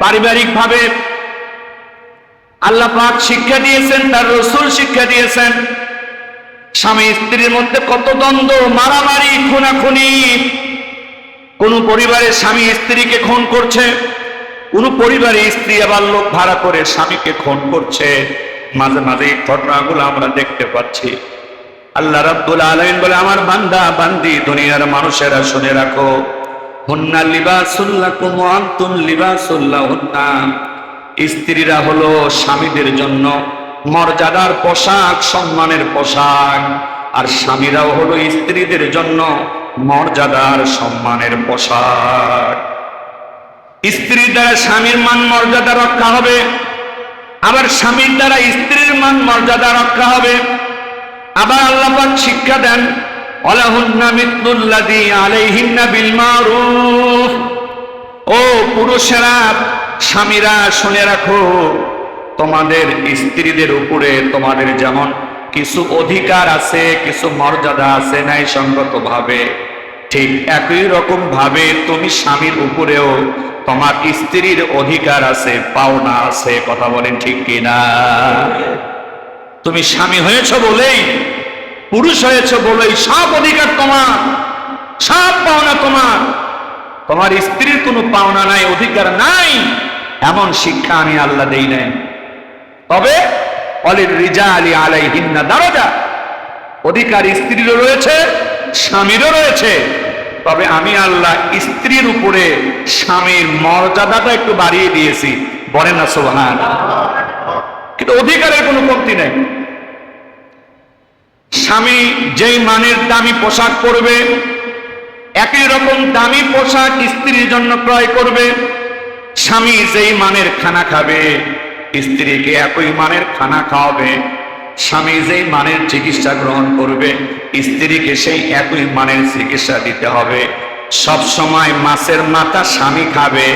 পারিবারিক ভাবে আল্লাহ পাক শিক্ষা দিয়েছেন, তার রাসূল শিক্ষা দিয়েছেন। স্বামী স্ত্রীর মধ্যে কত দ্বন্দ্ব, মারামারি, খুনাখুনি। কোন পরিবারে স্বামী স্ত্রীকে খুন করছে, কোন পরিবারে স্ত্রী আবার লোক ভাড়া করে স্বামীকে খুন করছে। মাঝে মাঝে এই ঘটনাগুলো আমরা দেখতে পাচ্ছি। আল্লাহ রাব্বুল আলামিন বলে, আমার বান্দা বান্দি দুনিয়ার মানুষেরা শুনে রাখো, হুন্না লিবাসুল লাকুম ওয়া আনতুম লিবাসুল লাহুন্না। স্ত্রীরা হলো স্বামীদের জন্য মর্যাদার পোশাক, সম্মানের পোশাক, আর স্বামীরাও হলো স্ত্রীদের জন্য মর্যাদার সম্মানের পোশাক। স্ত্রীর দ্বারা স্বামীর মান মর্যাদা রক্ষা হবে, আবার স্বামীর দ্বারা স্ত্রীর মান মর্যাদা রক্ষা হবে। আবার আল্লাহ পাক শিক্ষা দেন, ওয়ালাহুন্না মিসলুল্লাযী আলাইহিন্না বিল মারুফ। ও পুরুষেরা, স্বামীরা শুনে রাখো, তোমাদের স্ত্রীদের উপরে তোমাদের যেমন কিছু অধিকার আছে, কিছু মর্যাদা আছে ন্যায়সঙ্গত ভাবে, ঠিক একই রকম ভাবে তুমি স্বামীর উপরেও তোমার স্ত্রীর অধিকার আছে, পাওনা আছে। কথা বলেন ঠিক কিনা? তুমি স্বামী হয়েছ বলেই, পুরুষ হয়েছ বলেই সব অধিকার তোমার, সব পাওনা তোমার। তোমার স্ত্রীর কোনো পাওনা নাই, অধিকার নাই, এমন শিক্ষা আমি আল্লাহ দেই নাই। তবে অলির রিজালি আলাইহিন্না দারাজা, অধিকার স্ত্রীরও রয়েছে, স্বামীরও রয়েছে। তবে আমি আল্লাহ স্ত্রীর উপরে স্বামীর মর্যাদাটা একটু বাড়িয়ে দিয়েছি। বলেন না সুবহানাল্লাহ। কিন্তু অধিকারের কোনো কমতি নেই। স্বামী যেই মানের দামি পোশাক পরবে, একই রকম দামি পোশাক স্ত্রীর জন্য ক্রয় করবে। স্বামী যেই মানের খানা খাবে, স্ত্রীকে একই মানের খানা খাওয়াবে। স্বামী যেই মানের চিকিৎসা গ্রহণ করবে, স্ত্রীকে সেই একই মানের চিকিৎসা দিতে হবে। সব সময় মাছের মাথা স্বামী খাবে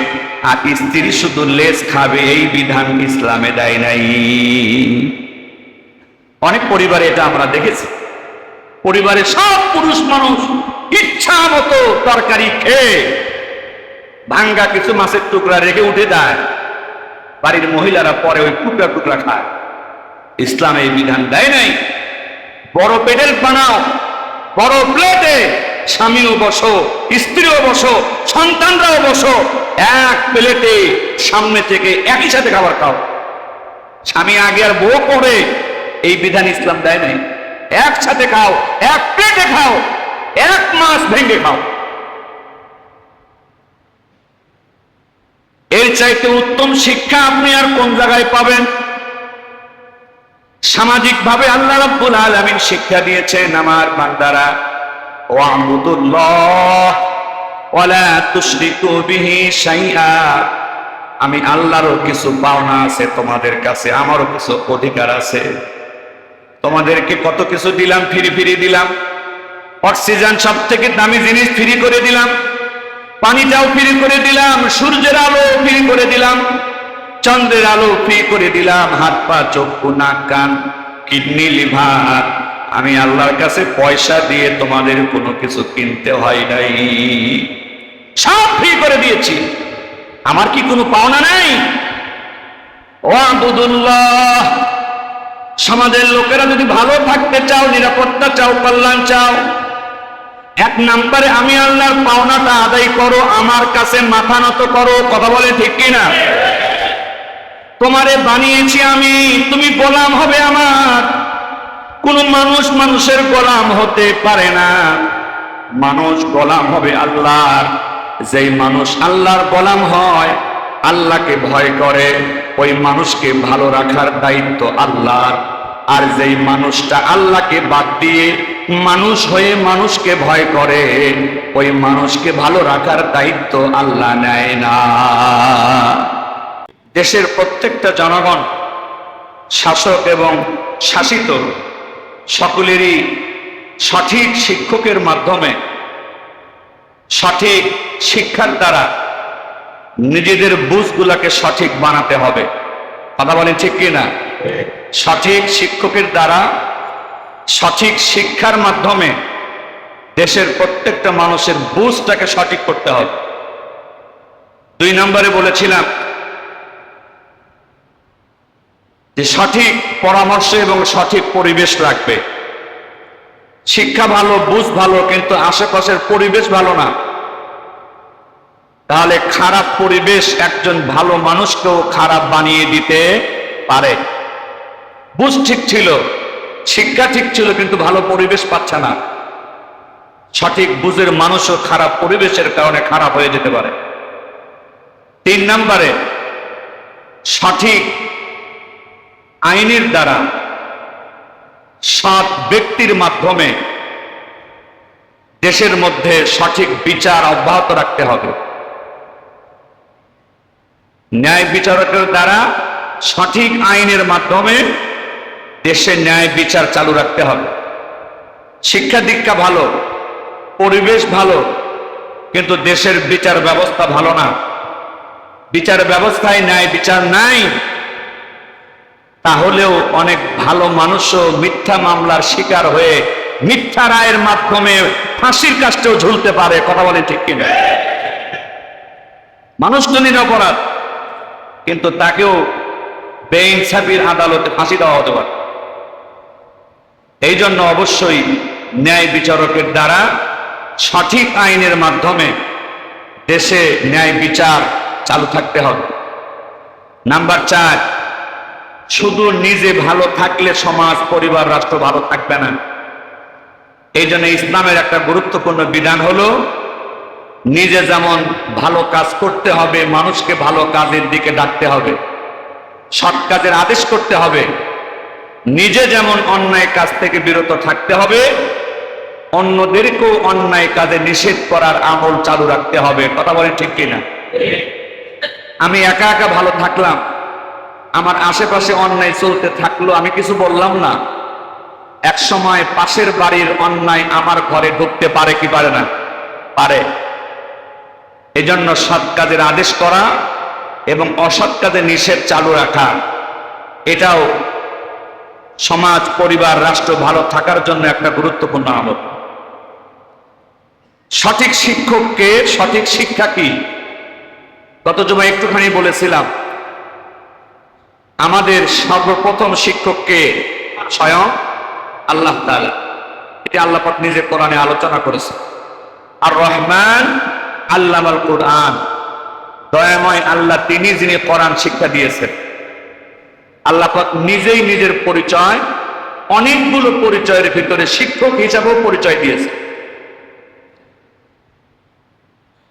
আর স্ত্রী শুধু লেজ খাবে, এই বিধান ইসলামে দেয় নাই। অনেক পরিবারে এটা আমরা দেখেছি। পরিবারে সব পুরুষ মানুষ ইচ্ছা মতো তরকারি খেয়ে ভাঙ্গা কিছু মাছের টুকরা রেখে উঠে যায়, বাড়ির মহিলারা পরে ওই টুকরা টুকরা খায়। ইসলাম এই বিধান দেয় নাই। বড় পেটের বানাও, বড় প্লেটে স্বামীও বসো, স্ত্রীও বসো, সন্তানরাও বসো, এক প্লেটে সামনে থেকে একই সাথে খাবার খাও। স্বামী আগে আর বউ পরে, এই বিধান ইসলাম দেয় নাই। একসাথে খাও, এক প্লেটে খাও, এক মাস ভেঙে খাও। এর চাইতে উত্তম শিক্ষা আপনি আর কোন জায়গায় পাবেন? সামাজিক ভাবে আল্লাহ রাব্বুল আলামিন শিক্ষা দিয়েছেন, আমার বান্দারা ওয়া'বুদুল্লাহ ওয়া লা তুশরিকু বিহি শাইআ। আমি আল্লাহরও কিছু পাওনা আছে তোমাদের কাছে, আমারও কিছু অধিকার আছে। তোমাদেরকে কত কিছু দিলাম, ফ্রি ফ্রি দিলাম। অক্সিজেন সব থেকে দামি জিনিস ফ্রি করে দিলাম, পানিটাও ফ্রি করে দিলাম, সূর্যের আলো ফ্রি করে দিলাম, চন্দ্রের আলো ফ্রি করে দিলাম, হাত পা চক্ষু নাক কান কিডনি লিভার। আমি আল্লাহর কাছে পয়সা দিয়ে তোমাদের কোনো কিছু কিনতে হয় নাই, সব ফ্রি করে দিয়েছি। আমার কি কোনো পাওনা নাই? ওয়া'বুদুল্লাহ। সমাজের লোকেরা যদি ভালো থাকতে চাও, নিরাপত্তা চাও, কল্যাণ চাও, এক নম্বরে আমি আল্লাহর পাওনাটা আদায় করো, আমার কাছে মাথা নত করো। কথা বলে ঠিক কিনা? তোমারে বানিয়েছি আমি, তুমি গোলাম হবে আমার। কোন মানুষ মানুষের গোলাম হতে পারে না, মানুষ গোলাম হবে আল্লাহর। যেই মানুষ আল্লাহর গোলাম হয়, আল্লাহকে ভয় করে, ওই মানুষকে ভালো রাখার দায়িত্ব আল্লাহর। আর যেই মানুষটা আল্লাহকে বাদ দিয়ে মানুষ হয়ে মানুষকে ভয় করে, ওই মানুষকে ভালো রাখার দায়িত্ব আল্লাহ নেয় না। দেশের প্রত্যেকটা জনগণ, শাসক এবং শাসিত সকলেরই সঠিক শিক্ষকের মাধ্যমে, সঠিক শিক্ষার দ্বারা নিজেদের বুঝগুলাকে সঠিক বানাতে হবে। কথা বলেন ঠিক কিনা? সঠিক শিক্ষকের দ্বারা, সঠিক শিক্ষার মাধ্যমে দেশের প্রত্যেকটা মানুষের বুঝটাকে সঠিক করতে হবে। 2 নম্বরে বলেছিলাম যে সঠিক পরামর্শ এবং সঠিক পরিবেশ লাগবে। শিক্ষা ভালো, বুঝ ভালো, কিন্তু আশেপাশের পরিবেশ ভালো না, তাহলে খারাপ পরিবেশ একজন ভালো মানুষকেও খারাপ বানিয়ে দিতে পারে। বুঝ ঠিক ছিল, শিক্ষা ঠিক ছিল, কিন্তু ভালো পরিবেশ পাচ্ছে না, সঠিক বুঝের মানুষও খারাপ পরিবেশের কারণে খারাপ হয়ে যেতে পারে। 3 নম্বরে, সঠিক আইনের দ্বারা সৎ ব্যক্তির মাধ্যমে দেশের মধ্যে সঠিক বিচার অব্যাহত রাখতে হবে। ন্যায় বিচারকের দ্বারা সঠিক আইনের মাধ্যমে দেশে ন্যায় বিচার চালু রাখতে হবে। শিক্ষা দীক্ষা ভালো, পরিবেশ ভালো, কিন্তু দেশের বিচার ব্যবস্থা ভালো না, বিচার ব্যবস্থায় ন্যায় বিচার নাই, তাহলেও অনেক ভালো মানুষও মিথ্যা মামলার শিকার হয়ে মিথ্যা রায়ের মাধ্যমে ফাঁসির কাষ্ঠেও ঝুলতে পারে। কথা বলে ঠিক কিনা? মানুষ তো নিরপরাধ, কিন্তু তাকেও বেইনসাফির আদালতে ফাঁসি দেওয়া হতে পারে। এই জন্য অবশ্যই ন্যায় বিচারকের দ্বারা সঠিক আইনের মাধ্যমে দেশে ন্যায় বিচার চালু থাকতে হবে। নাম্বার 4, শুধু নিজে ভালো থাকলে সমাজ, পরিবার, রাষ্ট্র ভালো থাকবে না। এই জন্য ইসলামের একটা গুরুত্বপূর্ণ বিধান হলো নিজে যেমন ভালো কাজ করতে হবে, মানুষকে ভালো কাজের দিকে ডাকতে হবে, সৎ কাজের আদেশ করতে হবে, নিজে যেমন অন্যায় কাজ থেকে বিরত থাকতে হবে, অন্যদেরকেও অন্যায় কাজে নিষেধ করার আমল চালু রাখতে হবে। কথা বলেন ঠিক কিনা? আমি একা একা ভালো থাকলাম, আমার আশেপাশে অন্যায় চলতে থাকলো, আমি কিছু বললাম না, এক সময় পাশের বাড়ির অন্যায় আমার ঘরে ঢুকতে পারে কি পারে না? পারে। এজন্য সৎ কাজের আদেশ করা এবং অসৎ কাজের নিষেধ চালু রাখা, এটাও সমাজ, পরিবার, রাষ্ট্র ভালো থাকার জন্য একটা গুরুত্বপূর্ণ আমল। সঠিক শিক্ষককে সঠিক শিক্ষা কি? গত জুমায় একটুখানি বলেছিলাম, আমাদের সর্বপ্রথম শিক্ষককে স্বয়ং আল্লাহ তাআলা। এটি আল্লাহ পাক নিজে কোরআনে আলোচনা করেছে। আর রহমান আল্লামাল কোরআন, দয়াময় আল্লাহ, তিনি যিনি কোরআন শিক্ষা দিয়েছেন। আল্লাহ পাক নিজেই নিজের পরিচয় অনেকগুলো পরিচয়ের ভিতরে শিক্ষক হিসাবেও পরিচয় দিয়েছে।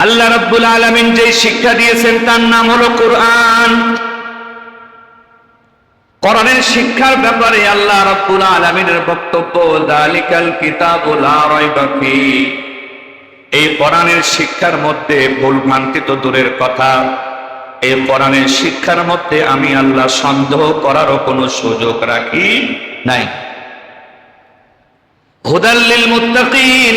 আল্লাহ রাব্বুল আলামিন যে শিক্ষা দিয়েছেন তার নাম হলো কোরআন। কোরআনের শিক্ষার ব্যাপারে আল্লাহ রাব্বুল আলামিনের বক্তব্য, যালিকাল কিতাবু লা রাইবা ফীহি, এই কোরআনের শিক্ষার মধ্যে ভুল ভ্রান্তি তো দূরের কথা, এই কোরআনের শিক্ষার মধ্যে আমি আল্লাহ সন্দেহ করারও কোনো সুযোগ রাখি নাই। হুদাল লিল মুত্তাকিন,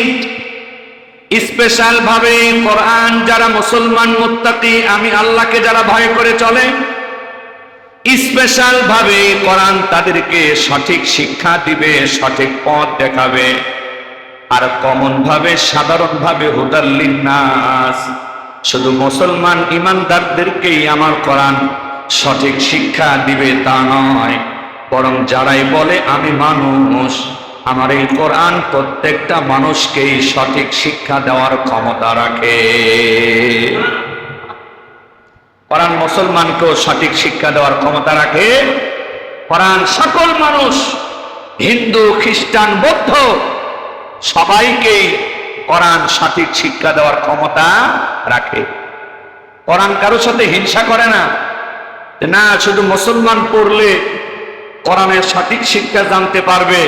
স্পেশাল ভাবে কোরআন যারা মুসলমান মুত্তাকি, আমি আল্লাহকে যারা ভয় করে চলে, স্পেশাল ভাবে কোরআন তাদেরকে সঠিক শিক্ষা দিবে, সঠিক পথ দেখাবে। আর কমন ভাবে, সাধারণ ভাবে হুদাল লিন্নাস, শুধু মুসলমান ইমানদারদেরকেই আমার কোরআন সঠিক শিক্ষা দিবে তা নয়, বরং যারাই বলে আমি মানুষ, আমার এই কোরআন প্রত্যেকটা মানুষকেই সঠিক শিক্ষা দেওয়ার ক্ষমতা রাখে। কোরআন মুসলমানকেও সঠিক শিক্ষা দেওয়ার ক্ষমতা রাখে। কোরআন সকল মানুষ, হিন্দু, খ্রিস্টান, বৌদ্ধ, সবাইকেই কোরআন সঠিক শিক্ষা দেওয়ার ক্ষমতা রাখে। কোরআন কারোর সাথে হিংসা করে না, না শুধু মুসলমান পড়লে কোরআনের সঠিক শিক্ষা জানতে পারবে,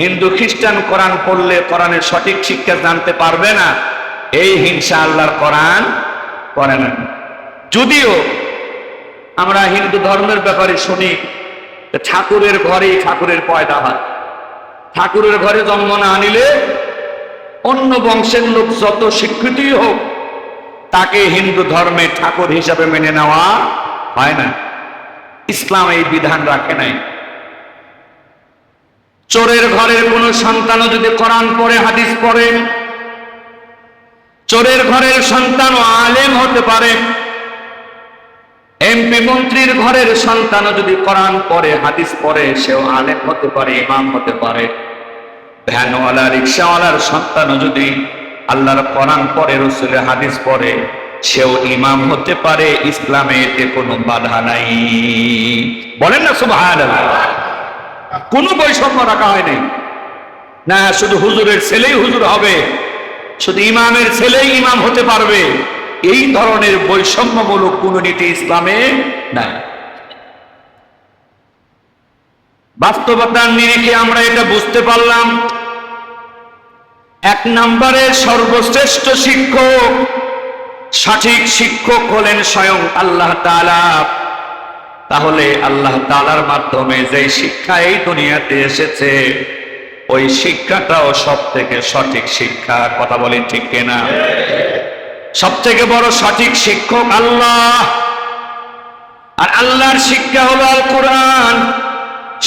হিন্দু খ্রিস্টান কোরআন পড়লে কোরআনের সঠিক শিক্ষা জানতে পারবে না, এই হিংসা আল্লাহর কোরআন করে না। যদিও আমরা হিন্দু ধর্মের ব্যাপারে শুনি ঠাকুরের ঘরেই ঠাকুরের পয়দা হয়, ঠাকুরের ঘরে জন্ম না নিলে অন্য বংশের লোক যত স্বীকৃতি হোক তাকে হিন্দু ধর্মে ঠাকুর হিসাবে মেনে নেওয়া হয় না। ইসলাম এই বিধান রাখে নাই। চোরের ঘরের কোন সন্তানও যদি কোরআন পড়ে, হাদিস পড়ে, চোরের ঘরের সন্তানও আলেম হতে পারে, এমপি মন্ত্রীর ঘরের সন্তানও যদি কোরআন পড়ে, হাদিস পড়ে, সেও আলেম হতে পারে, ইমাম হতে পারে। ভ্যানওয়ালা, রিক্সাওয়ালার সন্তানও যদি আল্লাহর কোরআন পড়ে, রাসূলের হাদিস পড়ে, সেও ইমাম হতে পারে। ইসলামে এতে কোনো বাধা নাই। বলেন না সুবহানাল্লাহ। কোনো বৈষম্য রাখা হয়নি। না শুধু হুজুরের ছেলেই হুজুর হবে, শুধু ইমামের ছেলেই ইমাম হতে পারবে, এই ধরনের বৈষম্যমূলক কোন নীতি ইসলামে নাই। বাস্তবতার নিরিখে আমরা এটা বুঝতে পারলাম, এক নম্বরে সর্বশ্রেষ্ঠ শিক্ষক, সঠিক শিক্ষক হলেন স্বয়ং আল্লাহ তাআলা। তাহলে আল্লাহ তাআলার মাধ্যমে যে শিক্ষা এই দুনিয়াতে এসেছে, ওই শিক্ষাটাও সব থেকে সঠিক শিক্ষা। কথা বলেন ঠিক কিনা? সব থেকে বড় সঠিক শিক্ষক আল্লাহ, আর আল্লাহর শিক্ষা হলো আল কোরআন।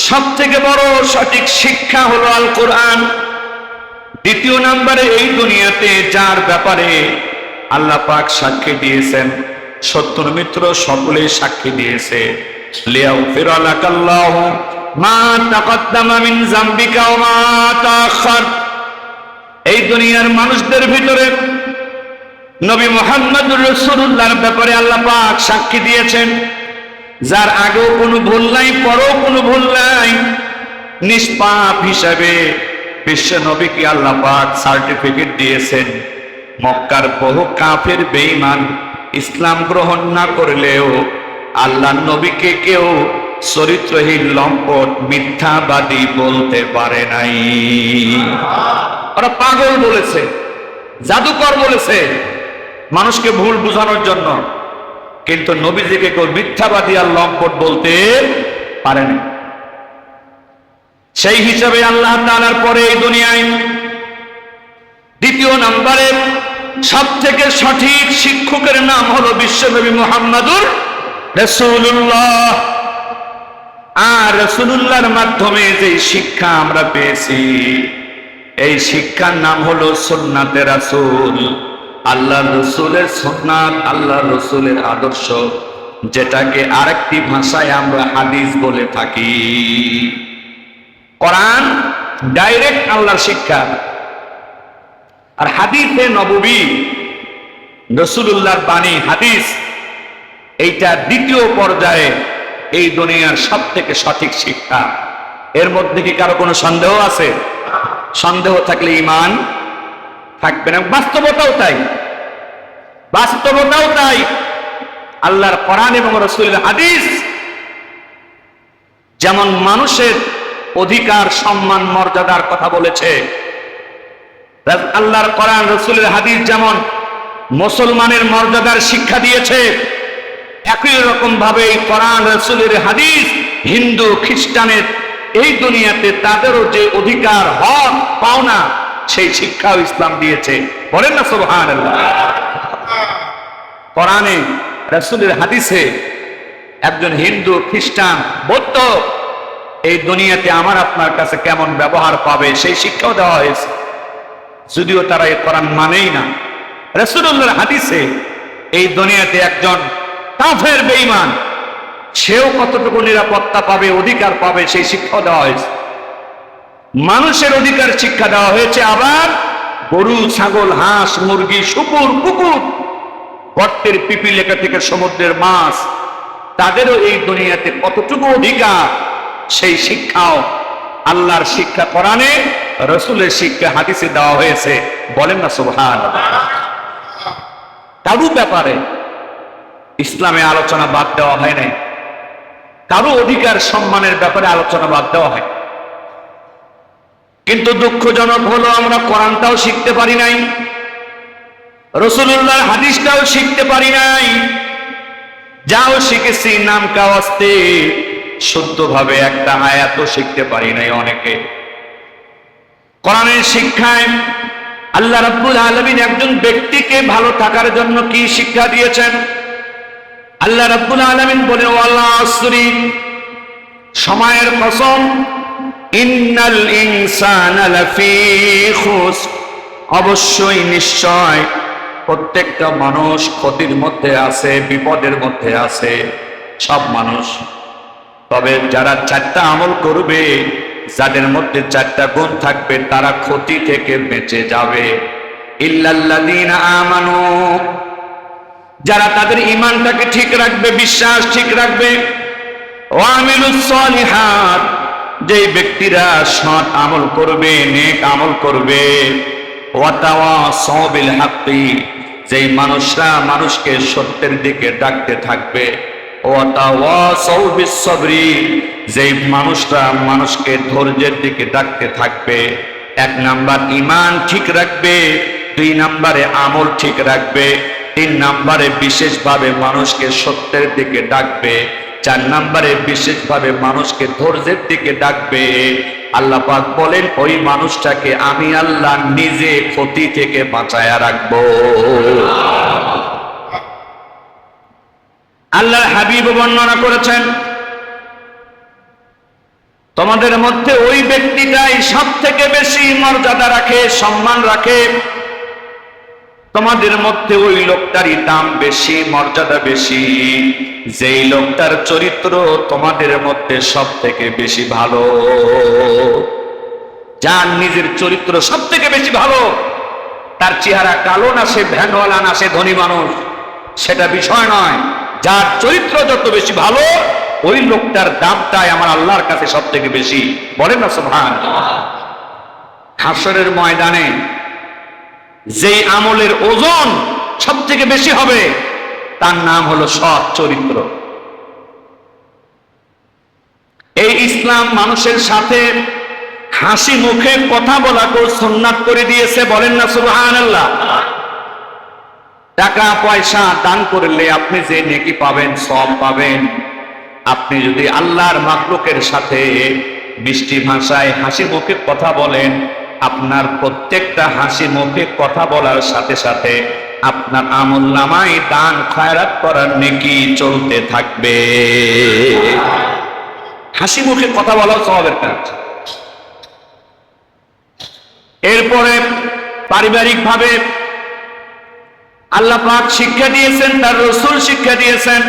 সব থেকে বড় সঠিক শিক্ষা হলো আল কোরআন। দ্বিতীয় নম্বরে এই দুনিয়াতে যার ব্যাপারে আল্লাহ পাক সাক্ষী দিয়েছেন, শত্রু মিত্র সকলেই সাক্ষী দিয়েছে, লিয়াগফির লাকাল্লাহু মা তাকদ্দামা মিন যামবিকা ওয়া মা তাআখার। এই দুনিয়ার মানুষদের ভিতরে নবী মুহাম্মদুর রাসূলুল্লাহর ব্যাপারে আল্লাহ পাক সাক্ষী দিয়েছেন, যার আগেও কোনো ভুল নাই, পরেও কোনো ভুল নাই। নিষ্পাপ হিসাবে বিশ্ব নবীকে আল্লাহ পাক সার্টিফিকেট দিয়েছেন। মক্কার বহু কাফের বেঈমান ইসলাম গ্রহণ না করলেও আল্লাহর নবীকে কেউ চরিত্রহীন, লম্পট, মিথ্যাবাদী বলতে পারে নাই। ওরা পাগল বলেছে, জাদুকর বলেছে, মানুষকে ভুল বোঝানোর জন্য, কিন্তু নবীজিকে কেউ মিথ্যাবাদী আর লম্পট বলতে পারেনি। সেই হিসাবে আল্লাহ তাআলার পরে এই দুনিয়ায় দ্বিতীয় নম্বরে সব থেকে সঠিক শিক্ষকের নাম হলো বিশ্বনবী মুহাম্মদুর রাসূলুল্লাহ। আর রাসূলুল্লাহর মাধ্যমে যে শিক্ষা আমরা পেয়েছি, এই শিক্ষার নাম হলো সুন্নাতে রাসূল। আল্লাহ রসুলের সুন্নাত, আল্লাহ রসুলের আদর্শ, যেটাকে আরেকটি ভাষায় আমরা হাদিস বলে থাকি। কোরআন ডাইরেক্ট আল্লাহর শিক্ষা, আর হাদিসে নববী, রাসূলুল্লাহর বাণী, হাদিস, এইটা দ্বিতীয় পর্যায়ে এই দুনিয়ার সব থেকে সঠিক শিক্ষা। এর মধ্যে কি কারো কোনো সন্দেহ আছে? সন্দেহ থাকলে ঈমান থাকবে না। বাস্তবতাও তাই, বাস্তবতাও তাই। আল্লাহর কোরআন এবং রাসূলের হাদিস যেমন মানুষের অধিকার, সম্মান, মর্যাদার কথা বলেছে, আল্লাহর কোরআন রাসূলের হাদিস যেমন মুসলমানের মর্যাদার শিক্ষা দিয়েছে, একই রকম ভাবে এই কোরআন রাসূলের হাদিস হিন্দু, খ্রিস্টানের এই দুনিয়াতে তাদেরও যে অধিকার, হক, পাওনা, সেই শিক্ষাও ইসলাম দিয়েছে। বলেন না সুবহানাল্লাহ। কোরআনে রাসূলের হাদিসে একজন হিন্দু, খ্রিস্টান, বৌদ্ধ এই দুনিয়াতে আমার আপনার কাছে কেমন ব্যবহার পাবে সেই শিক্ষাও দেওয়া হয়েছে, যদিও তারা এই কোরআন মানেই না। রাসূলুল্লাহর হাদিসে এই দুনিয়াতে একজন কাফের বেঈমান সেও কতটুকু নিরাপত্তা পাবে, অধিকার পাবে সেই শিক্ষা দেওয়া হয়েছে। মানুষের অধিকার শিক্ষা দেওয়া হয়েছে। আবার গরু, ছাগল, হাঁস, মুরগি, শুকুর, কুকুর, গর্তের পিপিলিকা থেকে সমুদ্রের মাছ, তাদেরও এই দুনিয়াতে কতটুকু অধিকার সেই শিক্ষাও আল্লাহর শিক্ষা কোরআনে, রাসূলের শিক্ষা হাদিসে দেওয়া হয়েছে। বলেন না সুবহানাল্লাহ। কারো ব্যাপারে ইসলামে আলোচনা বাদ দেওয়া হয় নাই, কারো অধিকার সম্মানের ব্যাপারে আলোচনা বাদ দেওয়া হয়। কিন্তু দুঃখজনক হলো আমরা কোরআনটাও শিখতে পারি নাই, রাসূলুল্লাহর হাদিসটাও শিখতে পারি নাই। যাও শিখেছি নাম কাওয়াস্তে, শুদ্ধভাবে একটা আয়াতও শিখতে পারি নাই অনেকে। কোরআনের শিক্ষায় আল্লাহ রাব্বুল আলামিন একজন ব্যক্তিকে ভালো থাকার জন্য কি শিক্ষা দিয়েছেন? আল্লাহ রাব্বুল আলামিন বলেন, ওয়াল আসরি, সময়ের কসম, ইন্নাল ইনসানা লাফি খুসর, অবশ্যই নিশ্চয় প্রত্যেকটা মানুষ ক্ষতির মধ্যে আছে, বিপদের মধ্যে আছে, সব মানুষ। তবে যারা চারটা আমল করবে, যাদের মধ্যে চারটা গুণ থাকবে, তারা ক্ষতি থেকে বেঁচে যাবে। ইল্লাল্লাযীনা আমানু, যারা তাদের ঈমানটাকে ঠিক রাখবে, বিশ্বাস ঠিক রাখবে। ওয়া আমিলুস সলিহাত, যেই ব্যক্তিরা সৎ আমল করবে, নেক আমল করবে। ওয়া তাওয়াসাউ বিল হাক্কি, যেই মানুষরা মানুষকে সত্যের দিকে ডাকতে থাকবে। ওয়া তাওয়াসাউ বিস সাবরি, যেই মানুষরা মানুষকে ধৈর্যের দিকে ডাকতে থাকবে। এক নাম্বার ঈমান ঠিক রাখবে, দুই নাম্বারে আমল ঠিক রাখবে, তিন নাম্বারে বিশেষভাবে মানুষকে সত্যের দিকে ডাকবে, চার নাম্বারে বিশেষভাবে মানুষকে ধৈর্যের দিকে ডাকবে। আল্লাহ পাক বলেন ওই মানুষটাকে আমি আল্লাহ নিজে ক্ষতি থেকে বাঁচায়া রাখবো। আল্লাহর হাবিব বর্ণনা করেছেন, তোমাদের মধ্যে ওই ব্যক্তিটাই সব থেকে বেশি মর্যাদা রাখে, সম্মান রাখে। তোমাদের মধ্যে ওই লোকটারই দাম বেশি, মর্যাদা বেশি, যেই লোকটার চরিত্র তোমাদের মধ্যে সব থেকে বেশি ভালো। যার নিজের চরিত্র সব থেকে বেশি ভালো, তার চেহারা কালো না সে ভ্যানওয়ালা না সে ধনী মানুষ, সেটা বিষয় নয়। যার চরিত্র যত বেশি ভালো, ওই লোকটার দামটাই আমার আল্লাহর কাছে সব থেকে বেশি। বলেন না সুবহানাল্লাহ। হাসরের ময়দানে যেই আমলের ওজন সব থেকে বেশি হবে, তার নাম হলো সৎ চরিত্র। এই ইসলাম মানুষের সাথে হাসি মুখে কথা বলাকে সুন্নাত করে দিয়েছে। বলেন না সুবহানাল্লাহ। টাকা পয়সা দান করলে আপনি যে নেকি পাবেন, সওয়াব পাবেন। আপনি যদি আল্লাহর মাখলুকের সাথে মিষ্টি ভাষায় হাসি মুখে কথা বলেন, আপনার প্রত্যেকটা হাসি মুখে কথা বলার সাথে সাথে আপনার আমলনামায় দান খয়রাত করার নেকি চলতে থাকবে। হাসি মুখে কথা বলা সওয়াবের কাজ। এরপরে পারিবারিক ভাবে আল্লাহ পাক শিক্ষা দিয়েছেন, তার রাসূল শিক্ষা দিয়েছেন।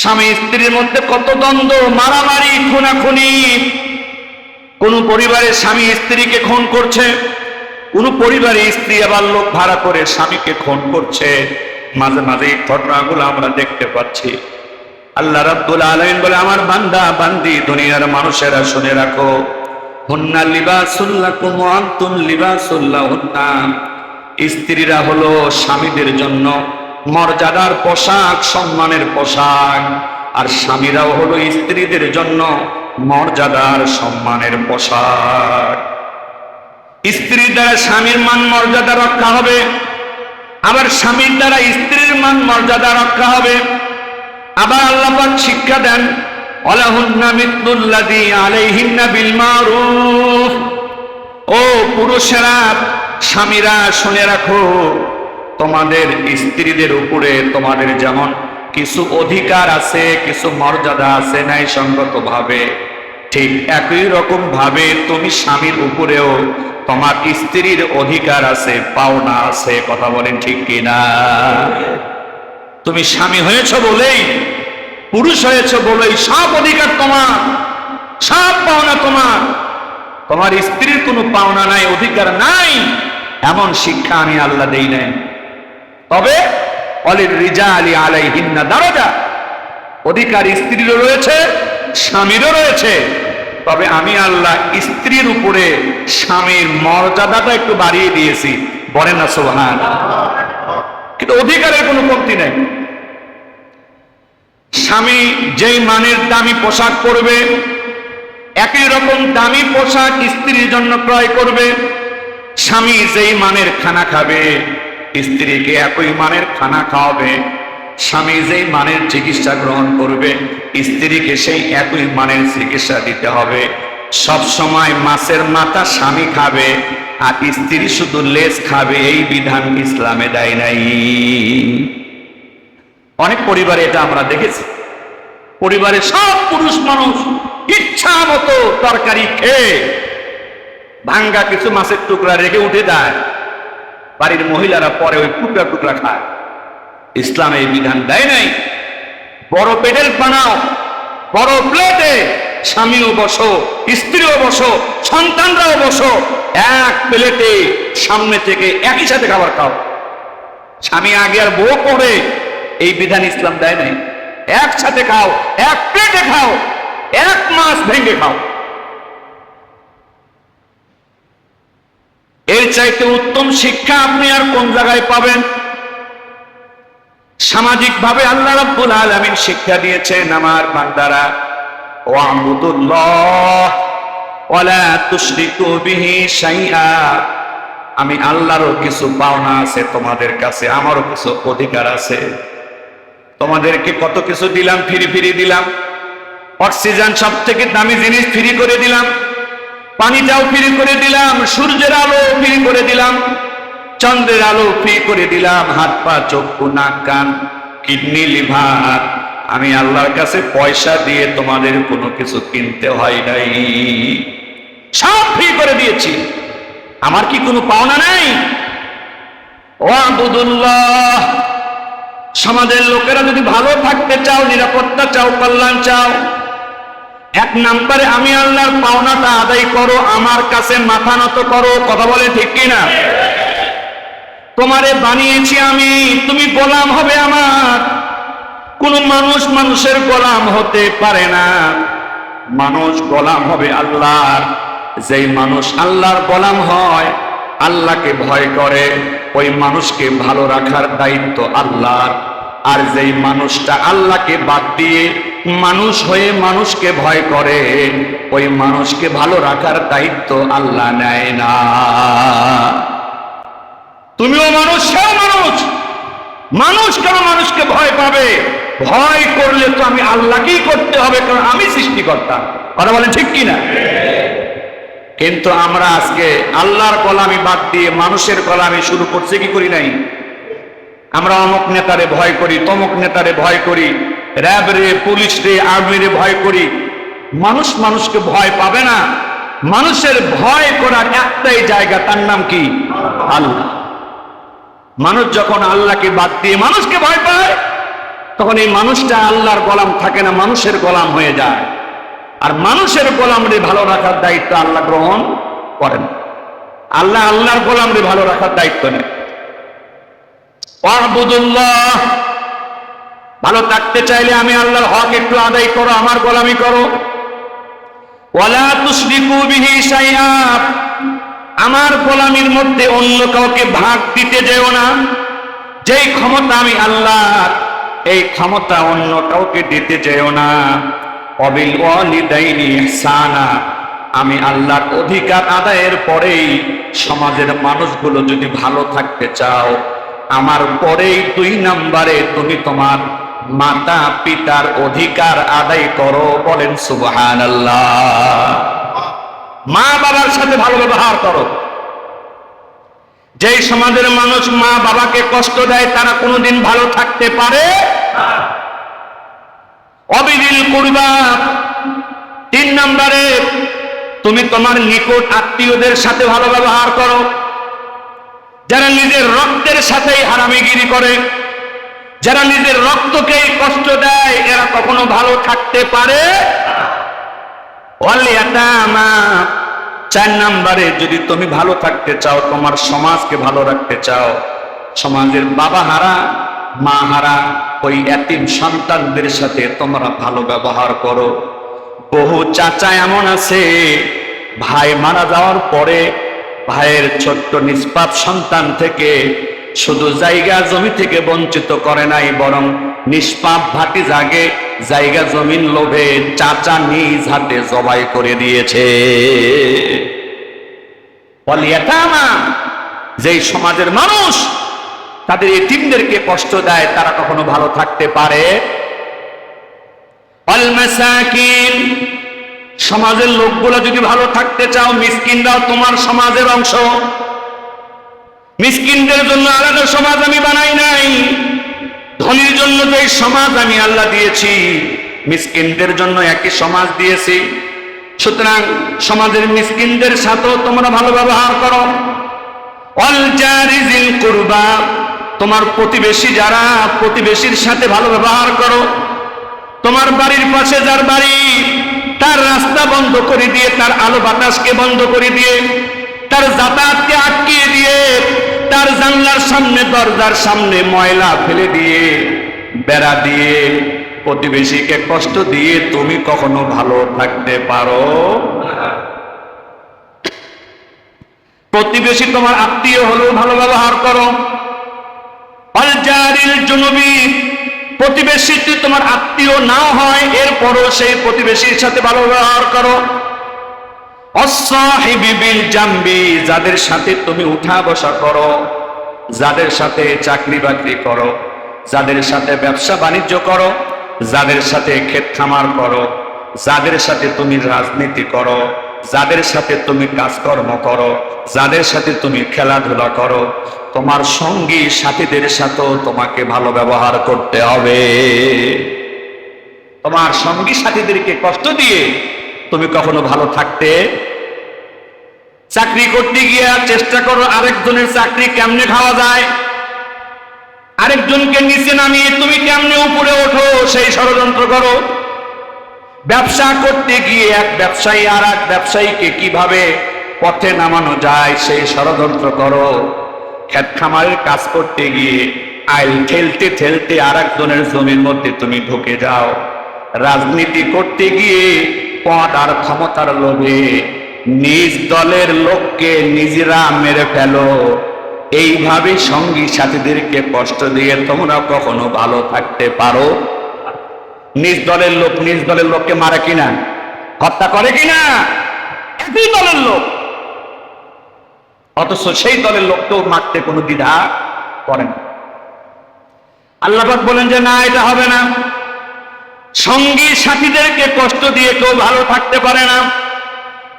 স্বামী স্ত্রীর মধ্যে কত দ্বন্দ্ব, মারামারি, খুনাখুনি। কোন পরিবারে স্বামী স্ত্রীকে খুন করছে, কোন পরিবারে স্ত্রী আবার লোক ভাড়া করে স্বামীকে খুন করছে। মাঝে মাঝে এই ঘটনাগুলো আমরা দেখতে পাচ্ছি। আল্লাহ রাব্বুল আলামিন বলে, আমার বান্দা বান্দি দুনিয়ার মানুষেরা শুনে রাখো, হুন্না লিবাসুল লাকুম ওয়া আনতুম লিবাসুল লাহুন্না। স্ত্রীরা হলো স্বামীদের জন্য মর্যাদার পোশাক, সম্মানের পোশাক, আর স্বামীরাও হলো স্ত্রীদের জন্য মর্যাদার সম্মানের পোশাক। স্ত্রীর দ্বারা স্বামীর মান মর্যাদা রক্ষা হবে, আবার স্বামীর দ্বারা স্ত্রীর মান মর্যাদা রক্ষা হবে। আবার আল্লাহ পাক শিক্ষা দেন, ওয়ালাহুন্না মিথলুল্লাযী আলাইহিন্না বিল মারুফ। ও পুরুষেরা, স্বামীরা শুনে রাখো, তোমাদের স্ত্রীদের উপরে তোমাদের যেমন কিছু অধিকার আছে, কিছু মর্যাদা আছে ন্যায়সঙ্গত ভাবে, ঠিক একই রকম ভাবে তুমি স্বামীর উপরেও তোমার স্ত্রীর অধিকার আছে, পাওনা আছে। কথা বলেন ঠিক কিনা? তুমি স্বামী হয়েছ বলেই, পুরুষ হয়েছ বলেই সব অধিকার তোমার, সব পাওনা তোমার। তোমার স্ত্রীর কোনো পাওনা নাই, অধিকার নাই, এমন শিক্ষা আমি আল্লাহ দেই নাই। তবে অলির রিজালি আলাইহিন্না দারাজা, অধিকার স্ত্রীরও রয়েছে, স্বামীরও রয়েছে। তবে আমি আল্লাহ স্ত্রীর উপরে স্বামীর মর্যাদাটা একটু বাড়িয়ে দিয়েছি। বলেন না সুবহানাল্লাহ। কিন্তু অধিকারের কোনো কমতি নেই। স্বামী যেই মানের দামি পোশাক পরবে, একই রকম দামি পোশাক স্ত্রীর জন্য ক্রয় করবে। স্বামী যেই মানের খানা খাবে, স্ত্রীকে একই মানের খানা খাওয়াবে। স্বামী যেই মানের চিকিৎসা গ্রহণ করবে, স্ত্রীকে সেই একই মানের চিকিৎসা দিতে হবে। সব সময় মাছের মাথা স্বামী খাবে আর স্ত্রী শুধু লেজ খাবে, এই বিধান ইসলামে দেয় নাই। অনেক পরিবারে এটা আমরা দেখেছি। পরিবারে সব পুরুষ মানুষ ইচ্ছা মতো তরকারি খেয়ে ভাঙ্গা কিছু মাছের টুকরা রেখে উঠে দেয়, বাড়ির মহিলারা পরে ওই টুকরা টুকরা খায়। ইসলাম এই বিধান দেয় নাই। বড় পেটেল বানাও, বড় প্লেটে স্বামীও বসো, স্ত্রীও বসো, সন্তানরাও বসো, এক প্লেটে সামনে থেকে একই সাথে খাবার খাও। স্বামী আগে আর বউ পড়ে, এই বিধান ইসলাম দেয় নাই। একসাথে খাও, এক প্লেটে খাও, এক মাস ভেঙে খাও। এর চাইতে উত্তম শিক্ষা আপনি আর কোন জায়গায় পাবেন? সামাজিক ভাবে আল্লাহ রাব্বুল আলামিন শিক্ষা দিয়েছেন, আমার বান্দারা ওয়া'বুদুল্লাহ ওয়ালা তুশরিকু বিহি শাইআ। আমি আল্লাহরও কিছু পাওনা আছে তোমাদের কাছে, আমারও কিছু অধিকার আছে। তোমাদেরকে কত কিছু দিলাম, ফ্রি দিলাম। অক্সিজেন সব থেকে দামি জিনিস ফ্রি করে দিলাম, পানিটাও ফ্রি করে দিলাম, সূর্যের আলো ফ্রি করে দিলাম, চন্দ্রের আলো ফ্রি করে দিলাম, হাত পা চক্ষু নাক কান কিডনি লিভার। আমি আল্লাহর কাছে পয়সা দিয়ে তোমাদের কোনো কিছু কিনতে হয় নাই, সব ফ্রি করে দিয়েছি। আমার কি কোনো পাওনা নাই? ওয়া'বুদুল্লাহ। সমাজের লোকেরা যদি ভালো থাকতে চাও, নিরাপত্তা চাও, কল্যাণ চাও, এক নম্বরে আমি আল্লাহর পাওনাটা আদায় করো, আমার কাছে মাথা নত করো। কথা বলে ঠিক কিনা? তোমারে বানিয়েছি আমি, তুমি গোলাম হবে আমার। কোন মানুষ মানুষের গোলাম হতে পারে না, মানুষ গোলাম হবে আল্লাহর। যেই মানুষ আল্লাহর গোলাম হয়, আল্লাহকে ভয় করে, ওই মানুষকে ভালো রাখার দায়িত্ব আল্লাহর। আর যেই মানুষটা আল্লাহকে বাদ দিয়ে মানুষ হয়ে মানুষকে ভয় করে, ওই মানুষকে ভালো রাখার দায়িত্ব আল্লাহ নেয় না। তুমিও মানুষ, সেও মানুষ। মানুষ কেন মানুষকে ভয় পাবে? ভয় করলে তো আমি আল্লাহকেই করতে হবে, কারণ আমি সৃষ্টিকর্তা। কথা বলেন ঠিক কিনা? কিন্তু আমরা আজকে আল্লাহর গোলামি বাদ দিয়ে মানুষের গোলামি শুরু করছি, কি করি নাই? আমরা অমুক নেতারে ভয় করি, তমুক নেতারে ভয় করি, র্যাব রে, পুলিশ রে, আর্মি রে ভয় করি। মানুষ মানুষকে ভয় পাবে না। মানুষের ভয় করার একটাই জায়গা, তার নাম কি? আল্লাহ। মানুষ যখন আল্লাহকে বাদ দিয়ে মানুষকে ভয় পায়, তখন এই মানুষটা আল্লাহর গোলাম থাকে না, মানুষের গোলাম হয়ে যায়। আর মানুষের গোলামরে ভালো রাখার দায়িত্ব আল্লাহ গ্রহণ করেন। আল্লাহ আল্লাহর গোলামরে ভালো রাখার দায়িত্ব নেয়। ওয়া'বুদুল্লাহ। ভালো থাকতে চাইলে আমি আল্লাহর হক একটু আদায় করো, আমার গোলামি করো। ওয়ালা তুশরিকু বিহি শাইআ। আমার গোলামির মধ্যে অন্য কাউকে ভাগ দিতে যেও না। যেই ক্ষমতা আমি আল্লাহর, এই ক্ষমতা অন্য কাউকে দিতে যেও না। ওয়াবিল ওয়ালিদাইনি ইহসানা। আমি আল্লাহর অধিকার আদায়ের পরেই সমাজের মানুষগুলো যদি ভালো থাকতে চাও, আমার পরেই 2 নম্বরে তুমি তোমার মাতা পিতার অধিকার আদায় করো। বলেন সুবহানাল্লাহ। মা বাবার সাথে ভালো ব্যবহার করো। যেই সমাজের মানুষ মা বাবাকে কষ্ট দেয়, তারা কোনোদিন ভালো থাকতে পারে না। অবিদিল কুরবা। 3 নম্বরে তুমি তোমার নিকট আত্মীয়দের সাথে ভালো ব্যবহার করো। যারা নিজের রক্তের সাথেই হারামিগিরি করে, যারা নিজের রক্তকেই কষ্ট দেয়, এরা কখনো ভালো থাকতে পারে না। 4 নম্বরে যদি তুমি ভালো থাকতে চাও, তোমার সমাজকে ভালো রাখতে চাও, সমাজের বাবা হারা মা হারা ওই এতিম সন্তানদের সাথে তোমরা ভালো ব্যবহার করো। বহু চাচা এমন আছে, ভাই মারা যাওয়ার পরে ভাইয়ের ছোট্ট নিষ্পাপ সন্তান থেকে শুধু জায়গা জমি থেকে বঞ্চিত করে নাই, বরং নিষ্পাপ ভাতিজাকে জায়গা জমিন লোভে চাচা নিজ হাতে জবাই করে দিয়েছে। ওয়ালিয়াতামা। যেই সমাজের মানুষ তাদের এতিমদেরকে কষ্ট দেয়, তারা কখনো ভালো থাকতে পারে। ওয়াল মাসাকিন। সমাজের লোকগুলো যদি ভালো থাকতে চাও, মিসকিনরাও তোমার সমাজের অংশ। মিসকিনদের জন্য আলাদা সমাজ আমি বানাই নাই। ধনীর জন্য যে সমাজ আমি আল্লাহ দিয়েছি, মিসকিনদের জন্য একই সমাজ দিয়েছি। সুতরাং সমাজের মিসকিনদের সাথেও তোমরা ভালো ব্যবহার করো। ওয়াল জারি যিল কুরবা, তোমার প্রতিবেশী যারা, প্রতিবেশীর সাথে ভালো ব্যবহার করো। তোমার বাড়ির পাশে যার বাড়ি, তার রাস্তা বন্ধ করে দিয়ে, তার আলো বাতাসকে বন্ধ করে দিয়ে, তার যাতায়াতকে আটকিয়ে দিয়ে, তার জানলার সামনে দরজার সামনে ময়লা ফেলে দিয়ে, বেড়া দিয়ে, প্রতিবেশীকে কষ্ট দিয়ে তুমি কখনো ভালো থাকতে পারো? প্রতিবেশী তোমার আত্মীয় হলেও ভালো ব্যবহার করো। আল জারিল জুনুবি, প্রতিবেশী যদি তোমার আত্মীয় না হয় এরপরও সেই প্রতিবেশীর সাথে ভালো ব্যবহার করো। অস-সাহিবি বিল জামবি, যাদের সাথে তুমি উঠা বসা করো, যাদের সাথে চাকরি বাকরি করো, যাদের সাথে ব্যবসা বাণিজ্য করো, যাদের সাথে ক্ষেত খামার করো, যাদের সাথে তুমি রাজনীতি করো, যাদের সাথে তুমি কাজকর্ম করো, যাদের সাথে তুমি খেলাধুলা করো, তোমার সঙ্গী সাথীদের সাথেও তোমাকে ভালো ব্যবহার করতে হবে। তোমার সঙ্গী সাথীদেরকে কষ্ট দিয়ে তুমি কখনো ভালো থাকতে? চাকরি করতে গিয়ে চেষ্টা করো আরেকজনের চাকরি কেমনে খাওয়া যায়, আরেকজনকে নিচে নামিয়ে তুমি কেমনে উপরে ওঠো সেই ষড়যন্ত্র করো। ব্যবসা করতে গিয়ে এক ব্যবসায়ী আর এক ব্যবসায়ীকে কিভাবে পথে নামানো যায় সেই ষড়যন্ত্র করো। ক্ষেত খামারের কাজ করতে গিয়ে আইল ঠেলতে ঠেলতে আর একজনের জমির মধ্যে তুমি ঢুকে যাও। রাজনীতি করতে গিয়ে পদ আর ক্ষমতার লোভে নিজ দলের লোককে নিজেরা মেরে ফেলো। এইভাবে সঙ্গী সাথীদেরকে কষ্ট দিয়ে তোমরা কখনো ভালো থাকতে পারো? নিজ দলের লোক নিজ দলের লোককে মারে কিনা, হত্যা করে কিনা, একই দলের লোক, অথচ সেই দলের লোককেও মারতে কোনো দ্বিধা করে না। আল্লাহ পাক বলেন যে না, এটা হবে না। সঙ্গী সাথীদেরকে কষ্ট দিয়ে কেউ ভালো থাকতে পারে না।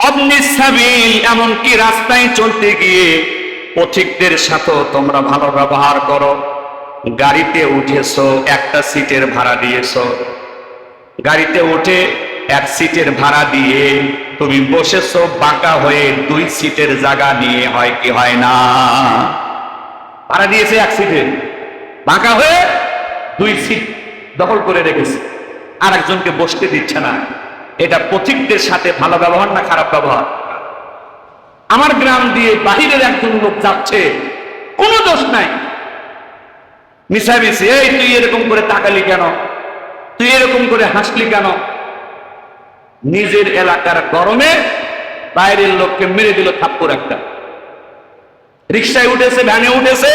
ইবনিস সাবিল, এমনকি রাস্তায় চলতে গিয়ে পথিকদের সাথেও তোমরা ভালো ব্যবহার করো। গাড়িতে উঠেছো, একটা সিটের ভাড়া দিয়েছো, গাড়িতে উঠে এক সিটের ভাড়া দিয়ে তুমি বসেছো বাঁকা হয়ে 2 সিটের জায়গা নিয়ে, হয় কি হয় না? ভাড়া দিয়েছে এক সিটে, বাঁকা হয়ে 2 সিট দখল করে রেখেছে, আর একজনকে বসতে দিচ্ছে না। এটা পথিকদের সাথে ভালো ব্যবহার না খারাপ ব্যবহার? আমার গ্রাম দিয়ে বাহিরের একজন লোক যাচ্ছে, কোনো দোষ নাই, মিশামিশি, এই তুই এরকম করে তাকালি কেন, তুই এরকম করে হাসলি কেন? নিজের এলাকার গরমে বাইরের লোককে মেরে দিল থাপ্পড় একটা। রিক্সায় উঠেছে, ভ্যানে উঠেছে,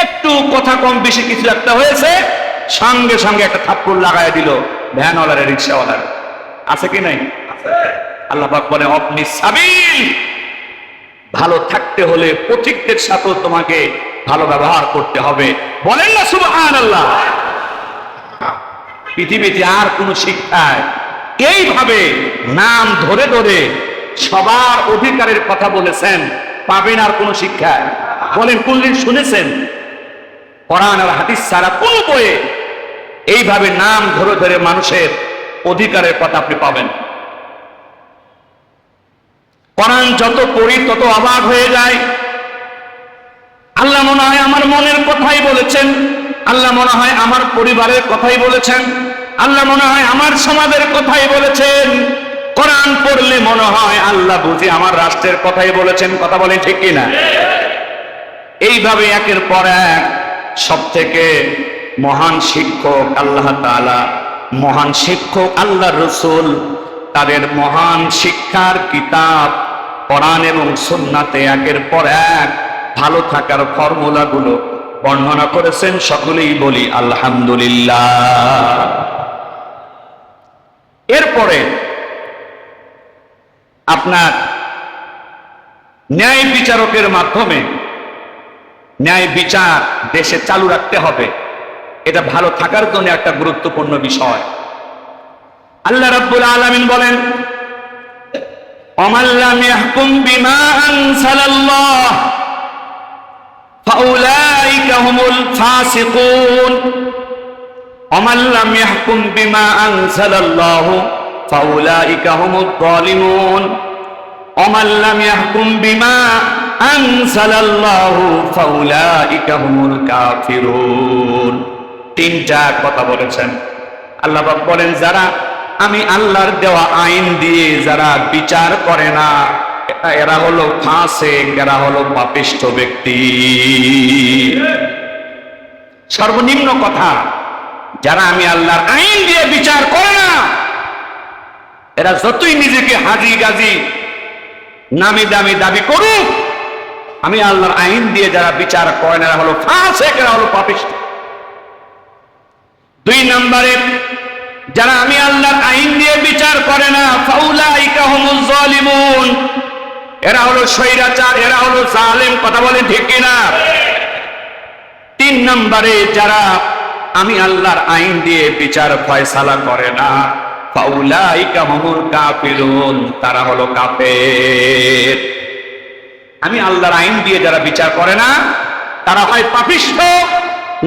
একটু কথা কম বেশি কিছু একটা হয়েছে, সঙ্গে সঙ্গে একটা থাপ্পড় লাগাই দিল ভ্যানওয়ালার, রিক্সাওয়ালার। আছে কি নাই? আল্লাহ পাক বলে ইবনিস সাবিল, ভালো থাকতে হলে পথিকদের সাথেও তোমাকে ভালো ব্যবহার করতে হবে। বলেন না সুবহানাল্লাহ। পৃথিবীতে আর কোন শিক্ষায় এইভাবে নাম ধরে ধরে সবার অধিকারের কথা বলেছেন পাবেন আর কোন শিক্ষায়? বলেন কোনদিন শুনেছেন? কোরআন আর হাদিস ছাড়া কোন বইয়ে এইভাবে নাম ধরে ধরে মানুষের অধিকারের কথা আপনি পাবেন? কোরআন যত পড়ি তত অবাক হয়ে যায়। আল্লাহ মনে হয় আমার মনের কথাই বলেছেন, আল্লাহ মনে হয় আমার পরিবারের কথাই বলেছেন, আল্লাহ মনে হয় আমার সমাজের কথাই বলেছেন। কোরআন পড়লে মনে হয় আল্লাহ বুঝি আমার রাষ্ট্রের কথাই বলেছেন। কথা বলেন ঠিক কিনা? এইভাবে একের পর এক সব থেকে মহান শিক্ষক আল্লাহ তাআলা, মহান শিক্ষক আল্লাহ রসুল, তাদের মহান শিক্ষার কিতাব কোরআন এবং সুন্নাতে একের পর এক ভালো থাকার ফর্মুলাগুলো বর্ণনা করেছেন। সকলেই বলি আলহামদুলিল্লাহ। এরপরে আপনার ন্যায় বিচারকের মাধ্যমে ন্যায় বিচার দেশে চালু রাখতে হবে। এটা ভালো থাকার জন্য একটা গুরুত্বপূর্ণ বিষয়। আল্লাহ রাব্বুল আলামিন বলেন, ওমান লাম ইয়াহকুম বিমা আনজালাল্লাহ ফাউলাইকা হুমুল ফাসিকুন। ওমান লাম ইয়াহকুম বিমা আনজালাল্লাহ ফাউলাইকা হুমুল যালিমুন। ওমান লাম ইয়াহকুম বিমা আনজালাল্লাহু ফাউলাইকা হুমুল কাফিরুন। তিনটা কথা বলেছেন আল্লাহ পাক বলেন, যারা আমি আল্লাহর দেওয়া আইন দিয়ে যারা বিচার করে না, এরা হলো ফাসিক, এরা হলো পাপিষ্ঠ ব্যক্তি। সর্বনিম্ন কথা, যারা আমি আল্লাহর আইন দিয়ে বিচার করে না, এরা যতই নিজেকে হাজি গাজি নামি দামি দাবি করুক, আমি আল্লাহর আইন দিয়ে যারা বিচার করে না, এরা হলো ফাসিক, এরা হলো পাপিষ্ঠ। দুই নম্বরে, যারা আমি আল্লাহর আইন দিয়ে বিচার করে না, ফাউলাইকা হুমুজ জালিমুন, এরা হলো স্বৈরাচার, এরা হলো জালেম। কথা বলেন ঠিক কিনা? তিন নম্বরে, যারা আমি আল্লাহর আইন দিয়ে বিচার ফয়সালা করে না, ফাউলাইকা হুমুল কাফিরুন, তারা হলো কাফের। আমি আল্লাহর আইন দিয়ে যারা বিচার করে না, তারা হয় পাপিষ্ঠ,